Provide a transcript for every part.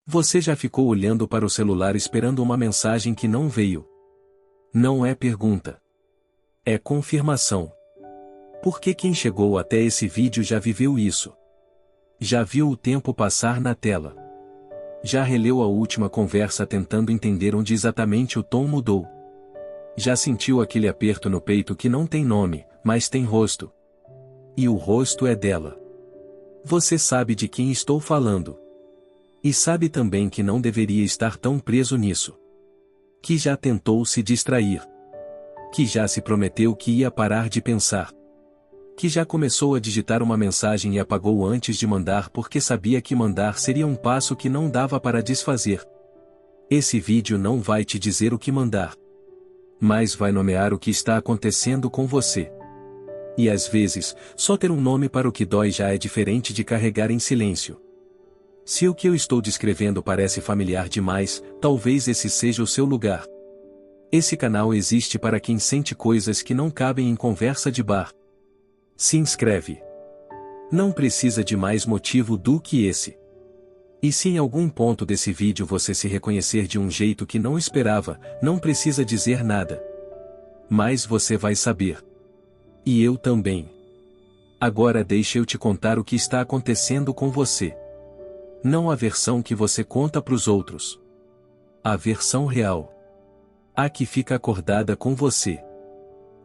Você já ficou olhando para o celular esperando uma mensagem que não veio? Não é pergunta. É confirmação. Porque quem chegou até esse vídeo já viveu isso. Já viu o tempo passar na tela. Já releu a última conversa tentando entender onde exatamente o tom mudou. Já sentiu aquele aperto no peito que não tem nome, mas tem rosto. E o rosto é dela. Você sabe de quem estou falando. E sabe também que não deveria estar tão preso nisso. Que já tentou se distrair. Que já se prometeu que ia parar de pensar. Que já começou a digitar uma mensagem e apagou antes de mandar porque sabia que mandar seria um passo que não dava para desfazer. Esse vídeo não vai te dizer o que mandar. Mas vai nomear o que está acontecendo com você. E às vezes, só ter um nome para o que dói já é diferente de carregar em silêncio. Se o que eu estou descrevendo parece familiar demais, talvez esse seja o seu lugar. Esse canal existe para quem sente coisas que não cabem em conversa de bar. Se inscreve. Não precisa de mais motivo do que esse. E se em algum ponto desse vídeo você se reconhecer de um jeito que não esperava, não precisa dizer nada. Mas você vai saber. E eu também. Agora deixa eu te contar o que está acontecendo com você. Não a versão que você conta para os outros. A versão real. A que fica acordada com você.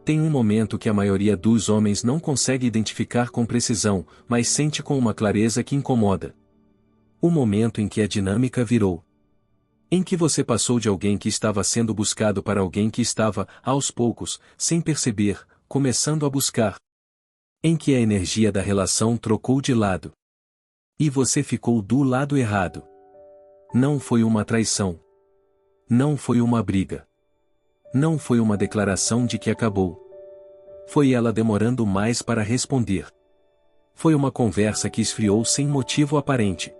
Tem um momento que a maioria dos homens não consegue identificar com precisão, mas sente com uma clareza que incomoda. O momento em que a dinâmica virou. Em que você passou de alguém que estava sendo buscado para alguém que estava, aos poucos, sem perceber, começando a buscar. Em que a energia da relação trocou de lado. E você ficou do lado errado. Não foi uma traição. Não foi uma briga. Não foi uma declaração de que acabou. Foi ela demorando mais para responder. Foi uma conversa que esfriou sem motivo aparente.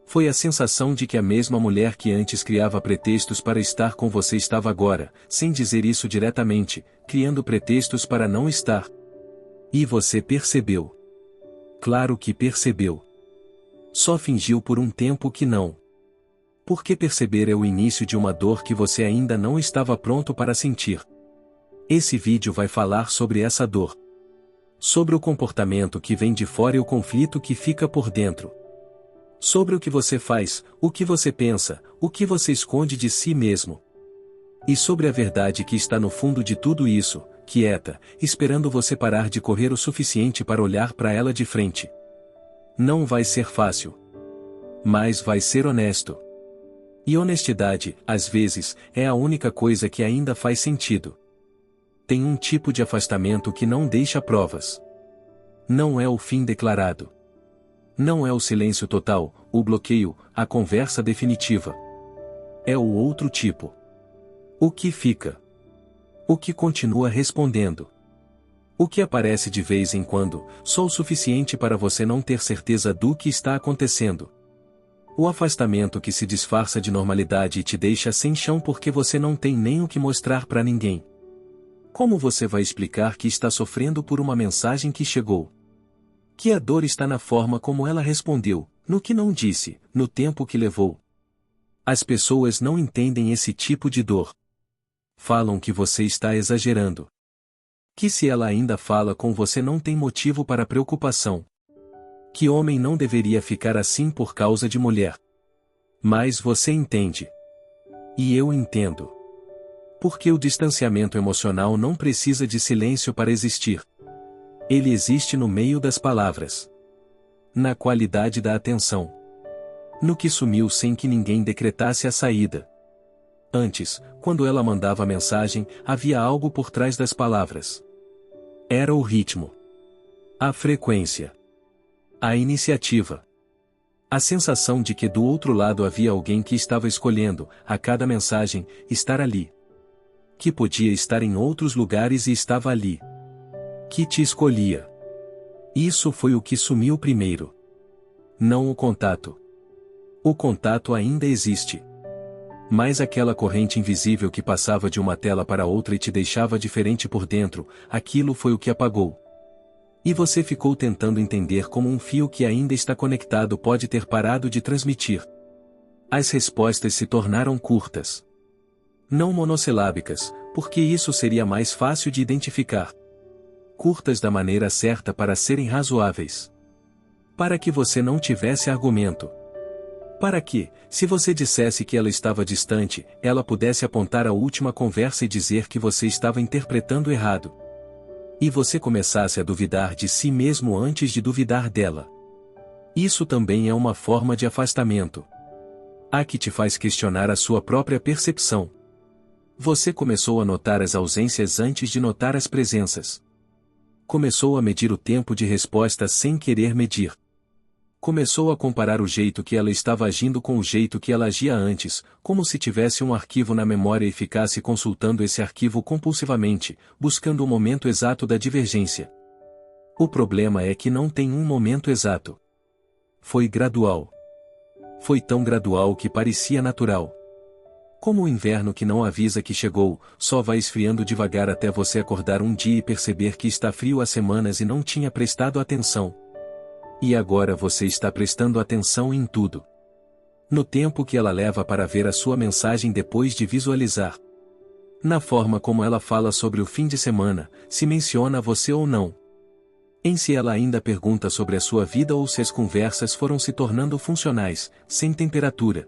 Foi a sensação de que a mesma mulher que antes criava pretextos para estar com você estava agora, sem dizer isso diretamente, criando pretextos para não estar. E você percebeu. Claro que percebeu. Só fingiu por um tempo que não. Porque perceber é o início de uma dor que você ainda não estava pronto para sentir. Esse vídeo vai falar sobre essa dor. Sobre o comportamento que vem de fora e o conflito que fica por dentro. Sobre o que você faz, o que você pensa, o que você esconde de si mesmo. E sobre a verdade que está no fundo de tudo isso, quieta, esperando você parar de correr o suficiente para olhar para ela de frente. Não vai ser fácil. Mas vai ser honesto. E honestidade, às vezes, é a única coisa que ainda faz sentido. Tem um tipo de afastamento que não deixa provas. Não é o fim declarado. Não é o silêncio total, o bloqueio, a conversa definitiva. É o outro tipo. O que fica. O que continua respondendo. O que aparece de vez em quando, só o suficiente para você não ter certeza do que está acontecendo. O afastamento que se disfarça de normalidade e te deixa sem chão porque você não tem nem o que mostrar para ninguém. Como você vai explicar que está sofrendo por uma mensagem que chegou? Que a dor está na forma como ela respondeu, no que não disse, no tempo que levou. As pessoas não entendem esse tipo de dor. Falam que você está exagerando. Que se ela ainda fala com você não tem motivo para preocupação. Que homem não deveria ficar assim por causa de mulher. Mas você entende. E eu entendo. Porque o distanciamento emocional não precisa de silêncio para existir. Ele existe no meio das palavras. Na qualidade da atenção. No que sumiu sem que ninguém decretasse a saída. Antes, quando ela mandava a mensagem, havia algo por trás das palavras. Era o ritmo. A frequência. A iniciativa. A sensação de que do outro lado havia alguém que estava escolhendo, a cada mensagem, estar ali. Que podia estar em outros lugares e estava ali. Que te escolhia. Isso foi o que sumiu primeiro. Não o contato. O contato ainda existe. Mas aquela corrente invisível que passava de uma tela para outra e te deixava diferente por dentro, aquilo foi o que apagou. E você ficou tentando entender como um fio que ainda está conectado pode ter parado de transmitir. As respostas se tornaram curtas. Não monossilábicas, porque isso seria mais fácil de identificar. Curtas da maneira certa para serem razoáveis. Para que você não tivesse argumento. Para que, se você dissesse que ela estava distante, ela pudesse apontar a última conversa e dizer que você estava interpretando errado. E você começasse a duvidar de si mesmo antes de duvidar dela. Isso também é uma forma de afastamento. A que te faz questionar a sua própria percepção. Você começou a notar as ausências antes de notar as presenças. Começou a medir o tempo de resposta sem querer medir. Começou a comparar o jeito que ela estava agindo com o jeito que ela agia antes, como se tivesse um arquivo na memória e ficasse consultando esse arquivo compulsivamente, buscando o momento exato da divergência. O problema é que não tem um momento exato. Foi gradual. Foi tão gradual que parecia natural. Como o inverno que não avisa que chegou, só vai esfriando devagar até você acordar um dia e perceber que está frio há semanas e não tinha prestado atenção. E agora você está prestando atenção em tudo. No tempo que ela leva para ver a sua mensagem depois de visualizar. Na forma como ela fala sobre o fim de semana, se menciona você ou não. Em se ela ainda pergunta sobre a sua vida ou se as conversas foram se tornando funcionais, sem temperatura.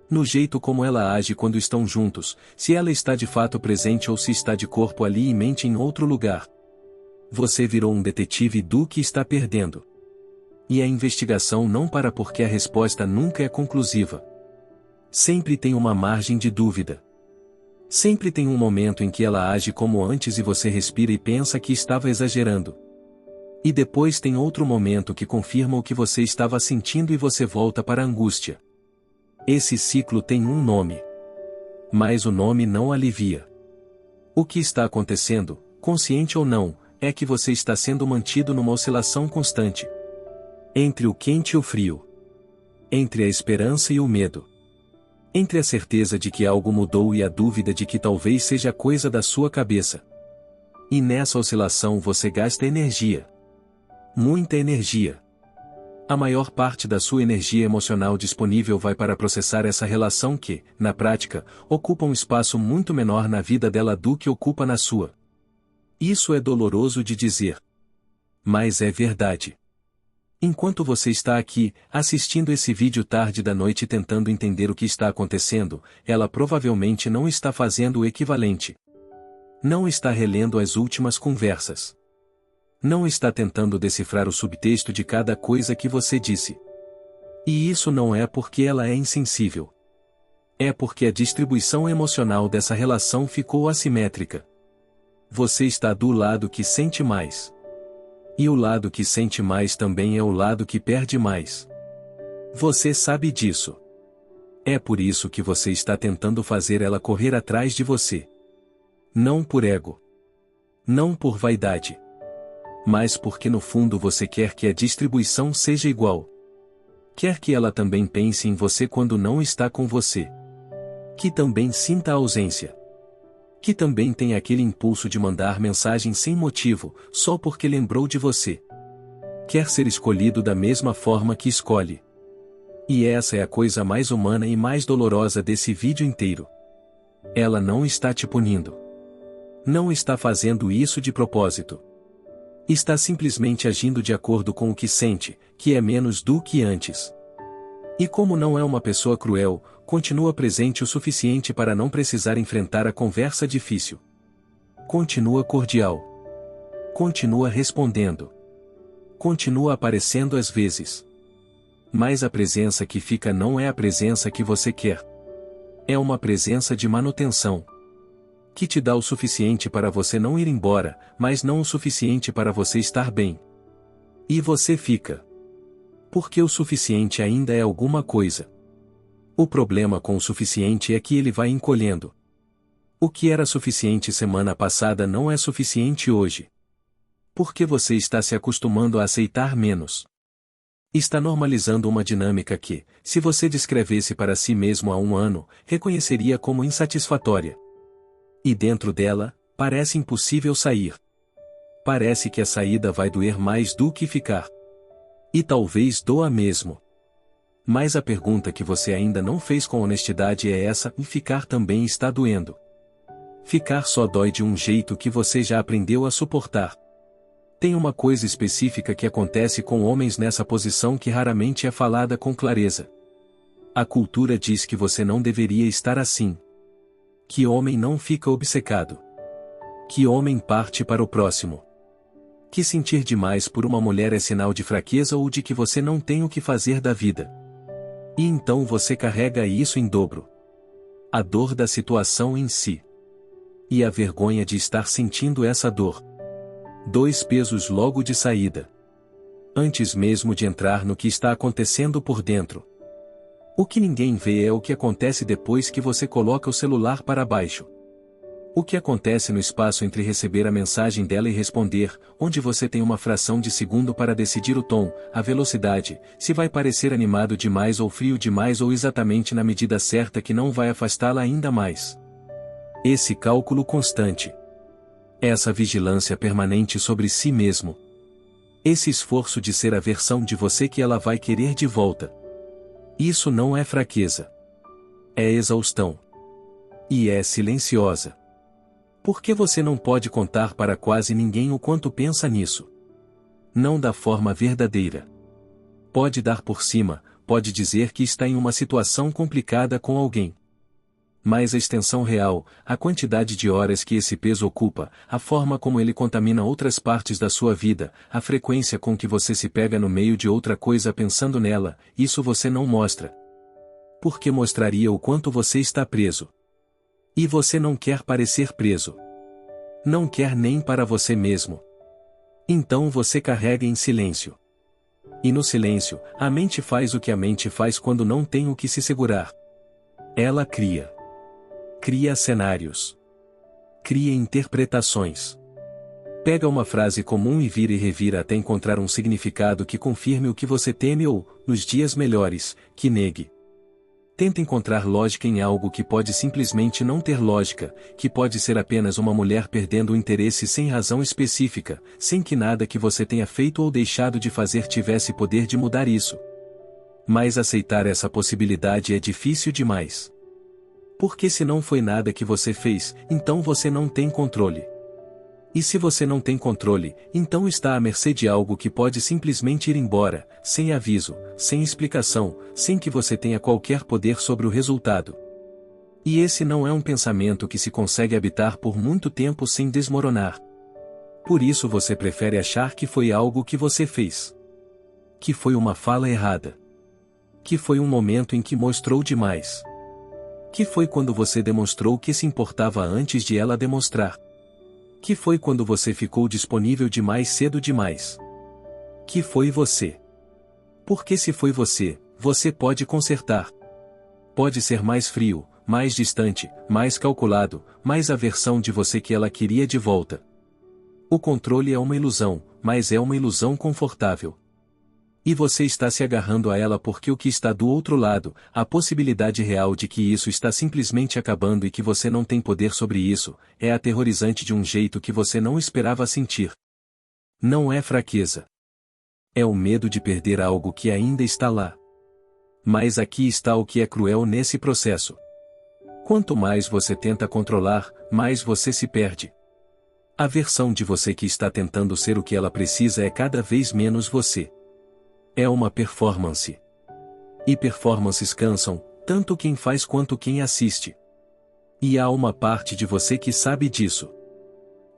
No jeito como ela age quando estão juntos, se ela está de fato presente ou se está de corpo ali e mente em outro lugar. Você virou um detetive do que está perdendo. E a investigação não para porque a resposta nunca é conclusiva. Sempre tem uma margem de dúvida. Sempre tem um momento em que ela age como antes e você respira e pensa que estava exagerando. E depois tem outro momento que confirma o que você estava sentindo e você volta para a angústia. Esse ciclo tem um nome. Mas o nome não alivia. O que está acontecendo, consciente ou não, é que você está sendo mantido numa oscilação constante. Entre o quente e o frio. Entre a esperança e o medo. Entre a certeza de que algo mudou e a dúvida de que talvez seja coisa da sua cabeça. E nessa oscilação você gasta energia. Muita energia. A maior parte da sua energia emocional disponível vai para processar essa relação que, na prática, ocupa um espaço muito menor na vida dela do que ocupa na sua. Isso é doloroso de dizer. Mas é verdade. Enquanto você está aqui, assistindo esse vídeo tarde da noite tentando entender o que está acontecendo, ela provavelmente não está fazendo o equivalente. Não está relendo as últimas conversas. Não está tentando decifrar o subtexto de cada coisa que você disse. E isso não é porque ela é insensível. É porque a distribuição emocional dessa relação ficou assimétrica. Você está do lado que sente mais. E o lado que sente mais também é o lado que perde mais. Você sabe disso. É por isso que você está tentando fazer ela correr atrás de você. Não por ego. Não por vaidade. Mas porque no fundo você quer que a distribuição seja igual. Quer que ela também pense em você quando não está com você. Que também sinta a ausência. Que também tem aquele impulso de mandar mensagem sem motivo, só porque lembrou de você. Quer ser escolhido da mesma forma que escolhe. E essa é a coisa mais humana e mais dolorosa desse vídeo inteiro. Ela não está te punindo. Não está fazendo isso de propósito. Está simplesmente agindo de acordo com o que sente, que é menos do que antes. E como não é uma pessoa cruel, continua presente o suficiente para não precisar enfrentar a conversa difícil. Continua cordial. Continua respondendo. Continua aparecendo às vezes. Mas a presença que fica não é a presença que você quer. É uma presença de manutenção. Que te dá o suficiente para você não ir embora, mas não o suficiente para você estar bem. E você fica. Porque o suficiente ainda é alguma coisa. O problema com o suficiente é que ele vai encolhendo. O que era suficiente semana passada não é suficiente hoje. Porque você está se acostumando a aceitar menos. Está normalizando uma dinâmica que, se você descrevesse para si mesmo há um ano, reconheceria como insatisfatória. E dentro dela, parece impossível sair. Parece que a saída vai doer mais do que ficar. E talvez doa mesmo. Mas a pergunta que você ainda não fez com honestidade é essa: e ficar também está doendo. Ficar só dói de um jeito que você já aprendeu a suportar. Tem uma coisa específica que acontece com homens nessa posição que raramente é falada com clareza. A cultura diz que você não deveria estar assim. Que homem não fica obcecado. Que homem parte para o próximo. Que sentir demais por uma mulher é sinal de fraqueza ou de que você não tem o que fazer da vida. E então você carrega isso em dobro. A dor da situação em si. E a vergonha de estar sentindo essa dor. 2 pesos logo de saída. Antes mesmo de entrar no que está acontecendo por dentro. O que ninguém vê é o que acontece depois que você coloca o celular para baixo. O que acontece no espaço entre receber a mensagem dela e responder, onde você tem uma fração de segundo para decidir o tom, a velocidade, se vai parecer animado demais ou frio demais ou exatamente na medida certa que não vai afastá-la ainda mais. Esse cálculo constante. Essa vigilância permanente sobre si mesmo. Esse esforço de ser a versão de você que ela vai querer de volta. Isso não é fraqueza. É exaustão. E é silenciosa. Por que você não pode contar para quase ninguém o quanto pensa nisso? Não da forma verdadeira. Pode dar por cima, pode dizer que está em uma situação complicada com alguém. Mas a extensão real, a quantidade de horas que esse peso ocupa, a forma como ele contamina outras partes da sua vida, a frequência com que você se pega no meio de outra coisa pensando nela, isso você não mostra. Porque mostraria o quanto você está preso. E você não quer parecer preso. Não quer nem para você mesmo. Então você carrega em silêncio. E no silêncio, a mente faz o que a mente faz quando não tem o que se segurar. Ela cria. Cria cenários. Cria interpretações. Pega uma frase comum e vira e revira até encontrar um significado que confirme o que você teme ou, nos dias melhores, que negue. Tenta encontrar lógica em algo que pode simplesmente não ter lógica, que pode ser apenas uma mulher perdendo o interesse sem razão específica, sem que nada que você tenha feito ou deixado de fazer tivesse poder de mudar isso. Mas aceitar essa possibilidade é difícil demais. Porque se não foi nada que você fez, então você não tem controle. E se você não tem controle, então está à mercê de algo que pode simplesmente ir embora, sem aviso, sem explicação, sem que você tenha qualquer poder sobre o resultado. E esse não é um pensamento que se consegue habitar por muito tempo sem desmoronar. Por isso você prefere achar que foi algo que você fez. Que foi uma fala errada. Que foi um momento em que mostrou demais. Que foi quando você demonstrou que se importava antes de ela demonstrar. Que foi quando você ficou disponível demais cedo demais. Que foi você. Porque se foi você, você pode consertar. Pode ser mais frio, mais distante, mais calculado, mais a versão de você que ela queria de volta. O controle é uma ilusão, mas é uma ilusão confortável. E você está se agarrando a ela porque o que está do outro lado, a possibilidade real de que isso está simplesmente acabando e que você não tem poder sobre isso, é aterrorizante de um jeito que você não esperava sentir. Não é fraqueza. É o medo de perder algo que ainda está lá. Mas aqui está o que é cruel nesse processo. Quanto mais você tenta controlar, mais você se perde. A versão de você que está tentando ser o que ela precisa é cada vez menos você. É uma performance. E performances cansam, tanto quem faz quanto quem assiste. E há uma parte de você que sabe disso.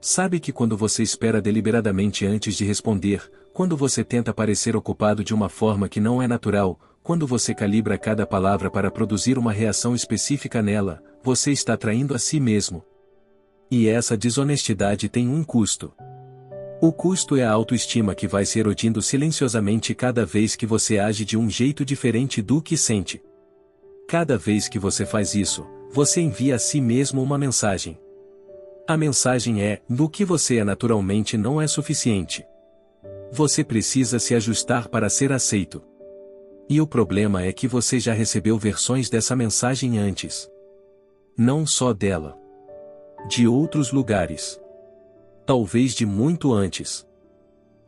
Sabe que quando você espera deliberadamente antes de responder, quando você tenta parecer ocupado de uma forma que não é natural, quando você calibra cada palavra para produzir uma reação específica nela, você está traindo a si mesmo. E essa desonestidade tem um custo. O custo é a autoestima que vai se erodindo silenciosamente cada vez que você age de um jeito diferente do que sente. Cada vez que você faz isso, você envia a si mesmo uma mensagem. A mensagem é: do que você é naturalmente não é suficiente. Você precisa se ajustar para ser aceito. E o problema é que você já recebeu versões dessa mensagem antes. Não só dela. De outros lugares. Talvez de muito antes.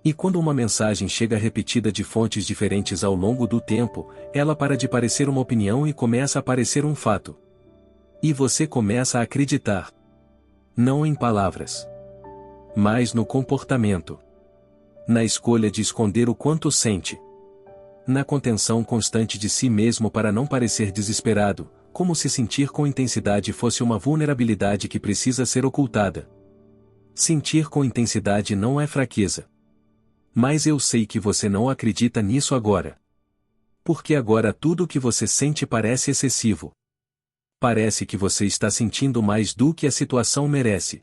E quando uma mensagem chega repetida de fontes diferentes ao longo do tempo, ela para de parecer uma opinião e começa a parecer um fato. E você começa a acreditar. Não em palavras, mas no comportamento. Na escolha de esconder o quanto sente. Na contenção constante de si mesmo para não parecer desesperado, como se sentir com intensidade fosse uma vulnerabilidade que precisa ser ocultada. Sentir com intensidade não é fraqueza. Mas eu sei que você não acredita nisso agora. Porque agora tudo o que você sente parece excessivo. Parece que você está sentindo mais do que a situação merece.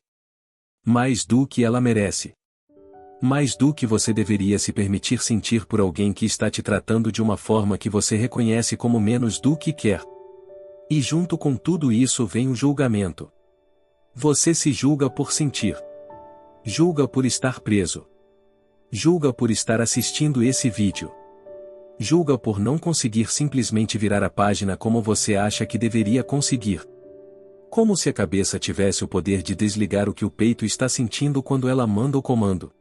Mais do que ela merece. Mais do que você deveria se permitir sentir por alguém que está te tratando de uma forma que você reconhece como menos do que quer. E junto com tudo isso vem o julgamento. Você se julga por sentir. Julga por estar preso. Julga por estar assistindo esse vídeo. Julga por não conseguir simplesmente virar a página como você acha que deveria conseguir. Como se a cabeça tivesse o poder de desligar o que o peito está sentindo quando ela manda o comando.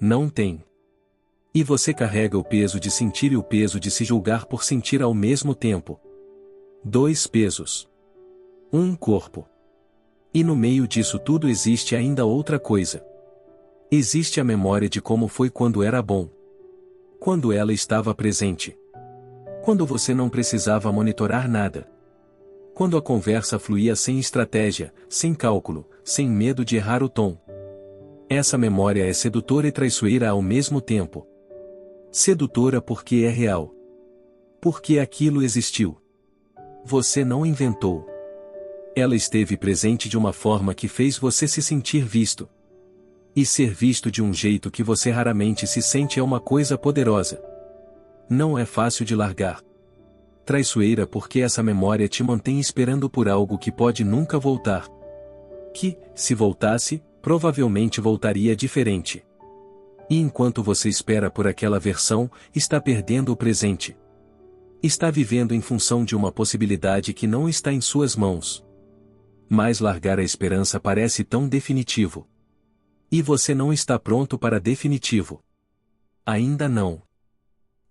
Não tem. E você carrega o peso de sentir e o peso de se julgar por sentir ao mesmo tempo. 2 pesos. 1 corpo. E no meio disso tudo existe ainda outra coisa. Existe a memória de como foi quando era bom. Quando ela estava presente. Quando você não precisava monitorar nada. Quando a conversa fluía sem estratégia, sem cálculo, sem medo de errar o tom. Essa memória é sedutora e traiçoeira ao mesmo tempo. Sedutora porque é real. Porque aquilo existiu. Você não inventou. Ela esteve presente de uma forma que fez você se sentir visto. E ser visto de um jeito que você raramente se sente é uma coisa poderosa. Não é fácil de largar. Traiçoeira porque essa memória te mantém esperando por algo que pode nunca voltar. Que, se voltasse, provavelmente voltaria diferente. E enquanto você espera por aquela versão, está perdendo o presente. Está vivendo em função de uma possibilidade que não está em suas mãos. Mas largar a esperança parece tão definitivo. E você não está pronto para definitivo. Ainda não.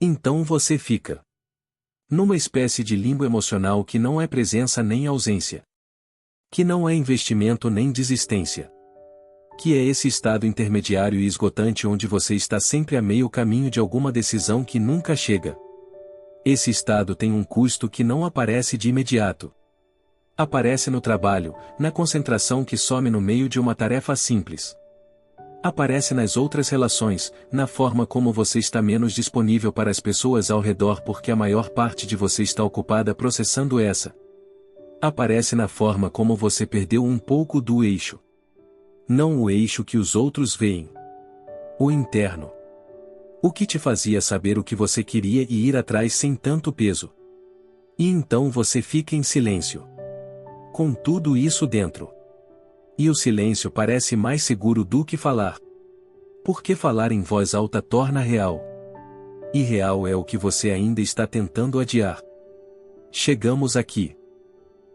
Então você fica numa espécie de limbo emocional que não é presença nem ausência. Que não é investimento nem desistência. Que é esse estado intermediário e esgotante onde você está sempre a meio caminho de alguma decisão que nunca chega. Esse estado tem um custo que não aparece de imediato. Aparece no trabalho, na concentração que some no meio de uma tarefa simples. Aparece nas outras relações, na forma como você está menos disponível para as pessoas ao redor porque a maior parte de você está ocupada processando essa. Aparece na forma como você perdeu um pouco do eixo. Não o eixo que os outros veem. O interno. O que te fazia saber o que você queria e ir atrás sem tanto peso. E então você fica em silêncio. Com tudo isso dentro. E o silêncio parece mais seguro do que falar. Porque falar em voz alta torna real. E real é o que você ainda está tentando adiar. Chegamos aqui.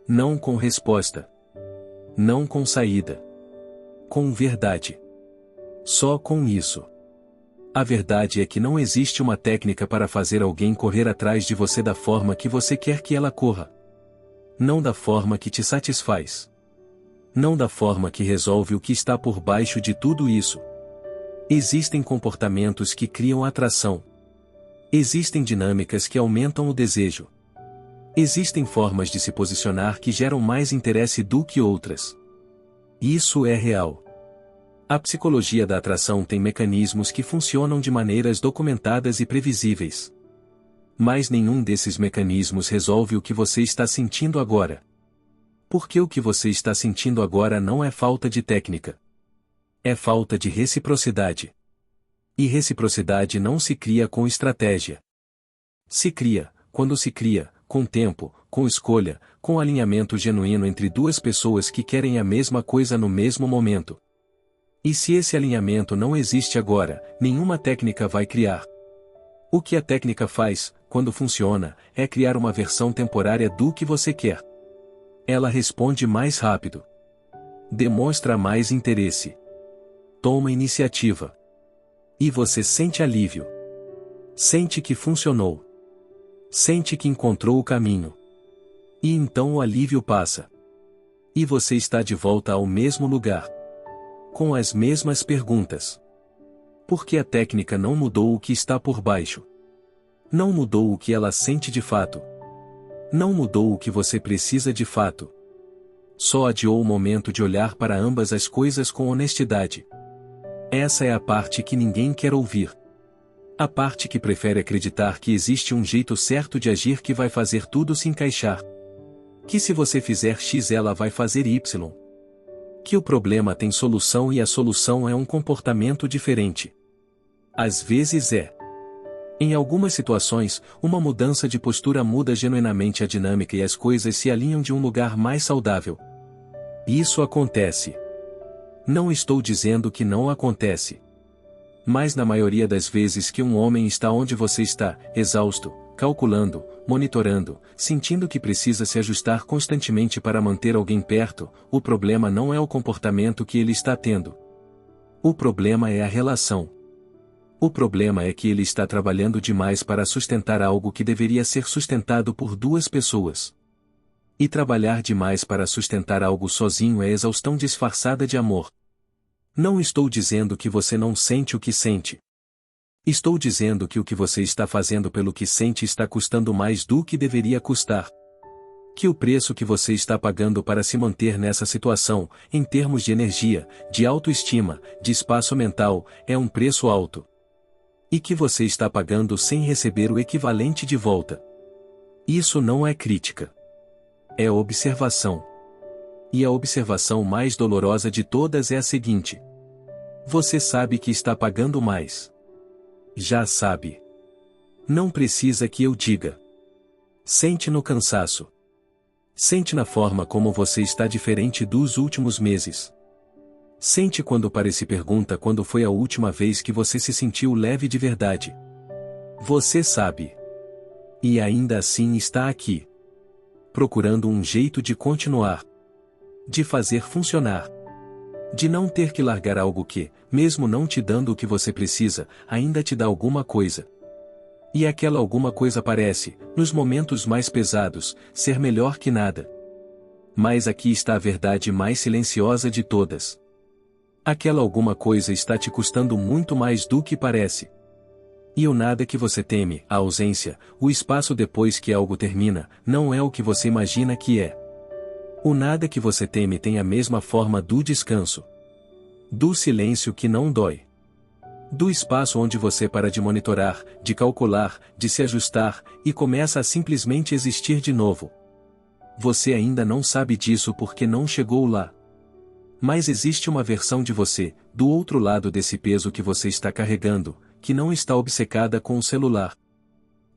Não com resposta. Não com saída. Com verdade. Só com isso. A verdade é que não existe uma técnica para fazer alguém correr atrás de você da forma que você quer que ela corra. Não da forma que te satisfaz. Não da forma que resolve o que está por baixo de tudo isso. Existem comportamentos que criam atração. Existem dinâmicas que aumentam o desejo. Existem formas de se posicionar que geram mais interesse do que outras. Isso é real. A psicologia da atração tem mecanismos que funcionam de maneiras documentadas e previsíveis. Mas nenhum desses mecanismos resolve o que você está sentindo agora. Porque o que você está sentindo agora não é falta de técnica. É falta de reciprocidade. E reciprocidade não se cria com estratégia. Se cria, quando se cria, com tempo, com escolha, com alinhamento genuíno entre duas pessoas que querem a mesma coisa no mesmo momento. E se esse alinhamento não existe agora, nenhuma técnica vai criar. O que a técnica faz, quando funciona, é criar uma versão temporária do que você quer. Ela responde mais rápido. Demonstra mais interesse. Toma iniciativa. E você sente alívio. Sente que funcionou. Sente que encontrou o caminho. E então o alívio passa. E você está de volta ao mesmo lugar. Com as mesmas perguntas. Porque a técnica não mudou o que está por baixo. Não mudou o que ela sente de fato. Não mudou o que você precisa de fato. Só adiou o momento de olhar para ambas as coisas com honestidade. Essa é a parte que ninguém quer ouvir. A parte que prefere acreditar que existe um jeito certo de agir que vai fazer tudo se encaixar. Que se você fizer X ela vai fazer Y. Que o problema tem solução e a solução é um comportamento diferente. Às vezes é. Em algumas situações, uma mudança de postura muda genuinamente a dinâmica e as coisas se alinham de um lugar mais saudável. Isso acontece. Não estou dizendo que não acontece. Mas na maioria das vezes que um homem está onde você está, exausto, calculando, monitorando, sentindo que precisa se ajustar constantemente para manter alguém perto, o problema não é o comportamento que ele está tendo. O problema é a relação. O problema é que ele está trabalhando demais para sustentar algo que deveria ser sustentado por duas pessoas. E trabalhar demais para sustentar algo sozinho é exaustão disfarçada de amor. Não estou dizendo que você não sente o que sente. Estou dizendo que o que você está fazendo pelo que sente está custando mais do que deveria custar. Que o preço que você está pagando para se manter nessa situação, em termos de energia, de autoestima, de espaço mental, é um preço alto. E que você está pagando sem receber o equivalente de volta. Isso não é crítica. É observação. E a observação mais dolorosa de todas é a seguinte. Você sabe que está pagando mais. Já sabe. Não precisa que eu diga. Sente no cansaço. Sente na forma como você está diferente dos últimos meses. Sente quando se pergunta quando foi a última vez que você se sentiu leve de verdade. Você sabe. E ainda assim está aqui. Procurando um jeito de continuar. De fazer funcionar. De não ter que largar algo que, mesmo não te dando o que você precisa, ainda te dá alguma coisa. E aquela alguma coisa parece, nos momentos mais pesados, ser melhor que nada. Mas aqui está a verdade mais silenciosa de todas. Aquela alguma coisa está te custando muito mais do que parece. E o nada que você teme, a ausência, o espaço depois que algo termina, não é o que você imagina que é. O nada que você teme tem a mesma forma do descanso. Do silêncio que não dói. Do espaço onde você para de monitorar, de calcular, de se ajustar, e começa a simplesmente existir de novo. Você ainda não sabe disso porque não chegou lá. Mas existe uma versão de você, do outro lado desse peso que você está carregando, que não está obcecada com o celular.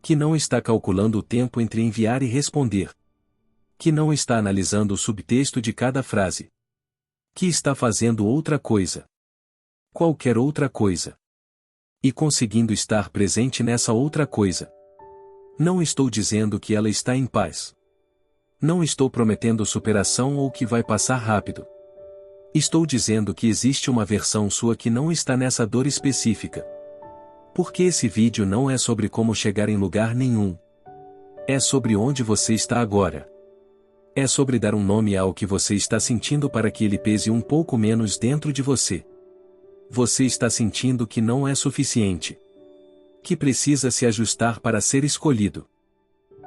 Que não está calculando o tempo entre enviar e responder. Que não está analisando o subtexto de cada frase. Que está fazendo outra coisa. Qualquer outra coisa. E conseguindo estar presente nessa outra coisa. Não estou dizendo que ela está em paz. Não estou prometendo superação ou que vai passar rápido. Estou dizendo que existe uma versão sua que não está nessa dor específica. Porque esse vídeo não é sobre como chegar em lugar nenhum. É sobre onde você está agora. É sobre dar um nome ao que você está sentindo para que ele pese um pouco menos dentro de você. Você está sentindo que não é suficiente. Que precisa se ajustar para ser escolhido.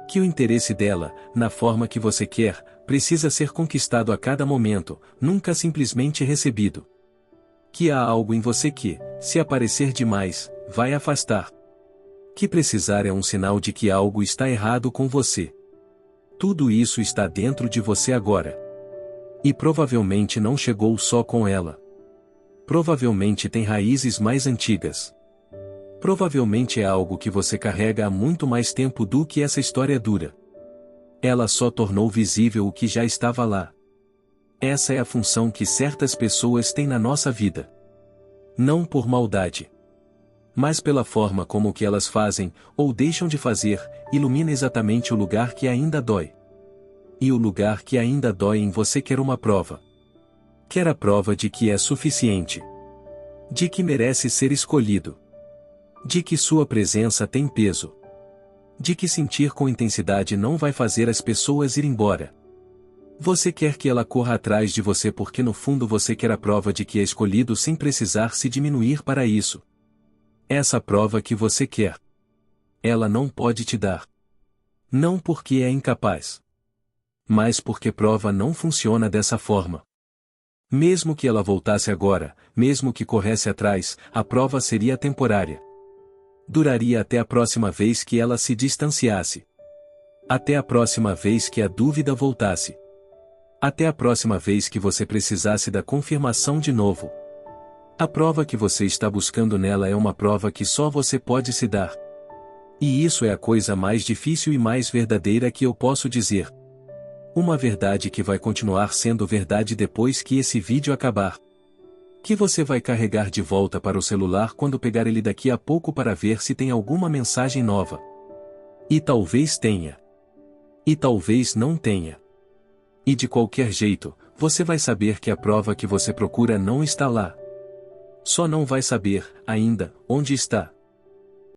Que o interesse dela, na forma que você quer, precisa ser conquistado a cada momento, nunca simplesmente recebido. Que há algo em você que, se aparecer demais, vai afastar. Que precisar é um sinal de que algo está errado com você. Tudo isso está dentro de você agora. E provavelmente não chegou só com ela. Provavelmente tem raízes mais antigas. Provavelmente é algo que você carrega há muito mais tempo do que essa história dura. Ela só tornou visível o que já estava lá. Essa é a função que certas pessoas têm na nossa vida. Não por maldade. Mas pela forma como o que elas fazem, ou deixam de fazer, ilumina exatamente o lugar que ainda dói. E o lugar que ainda dói em você quer uma prova. Quer a prova de que é suficiente. De que merece ser escolhido. De que sua presença tem peso. De que sentir com intensidade não vai fazer as pessoas ir embora. Você quer que ela corra atrás de você porque no fundo você quer a prova de que é escolhido sem precisar se diminuir para isso. Essa prova que você quer. Ela não pode te dar. Não porque é incapaz. Mas porque prova não funciona dessa forma. Mesmo que ela voltasse agora, mesmo que corresse atrás, a prova seria temporária. Duraria até a próxima vez que ela se distanciasse. Até a próxima vez que a dúvida voltasse. Até a próxima vez que você precisasse da confirmação de novo. A prova que você está buscando nela é uma prova que só você pode se dar. E isso é a coisa mais difícil e mais verdadeira que eu posso dizer. Uma verdade que vai continuar sendo verdade depois que esse vídeo acabar. Que você vai carregar de volta para o celular quando pegar ele daqui a pouco para ver se tem alguma mensagem nova. E talvez tenha. E talvez não tenha. E de qualquer jeito, você vai saber que a prova que você procura não está lá. Só não vai saber, ainda, onde está.